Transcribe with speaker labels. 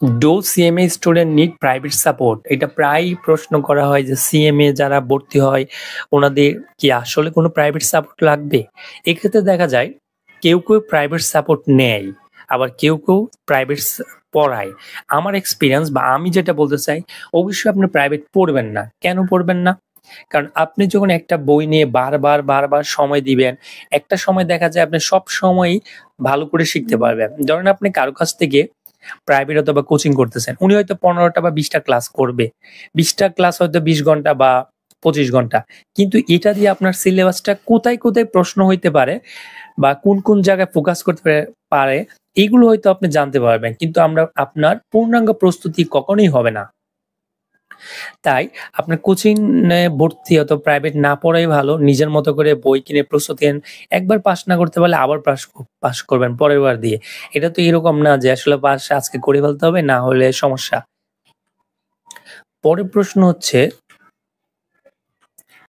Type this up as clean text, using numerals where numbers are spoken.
Speaker 1: Do CMA student need private support? এটা প্রায়ই প্রশ্ন করা হয় যে সিএমএ যারা ভর্তি হয় ওনাদের কি আসলে কোনো প্রাইভেট সাপোর্ট লাগবে? এক্ষেত্রে দেখা যায় কেউ প্রাইভেট সাপোর্ট নেয়, আবার কেউ প্রাইভেট পড়ায়। আমার এক্সপেরিয়েন্স বা আমি যেটা বলতে চাই, অবশ্যই আপনি প্রাইভেট পড়বেন না। কেন পড়বেন না? কারণ আপনি যখন একটা বই নিয়ে বারবার সময় দিবেন, একটা সময় দেখা যায় আপনি সবসময়ই ভালো করে শিখতে পারবেন। ধরেন আপনি কারো কাছ থেকে প্রাইভেট অথবা কোচিং করতেছেন। উনি হয়তো ১৫ টা বা ২০ টা ক্লাস করবে। ২০ টা ক্লাস হয়তো ২০ ঘন্টা বা ২৫ ঘন্টা। কিন্তু এটা দিয়ে আপনার সিলেবাসটা কোথায় প্রশ্ন হইতে পারে বা কোন জায়গায় ফোকাস করতে পারে এগুলো হয়তো আপনি জানতে পারবেন। কিন্তু আপনার পূর্ণাঙ্গ প্রস্তুতি কখনোই হবে না। তাই আপনার কোচিং এ ভর্তি অথবা প্রাইভেট না পড়াই ভালো। নিজের মতো করে বই কিনে প্রস্তুতি নেন। একবার পাস না করতে পারলে আবার পাস করবেন পরের বার দিয়ে। এটা তো এরকম না যে আসলে পাস আজকে করে ফেলতে হবে, না হলে সমস্যা। পরের প্রশ্ন হচ্ছে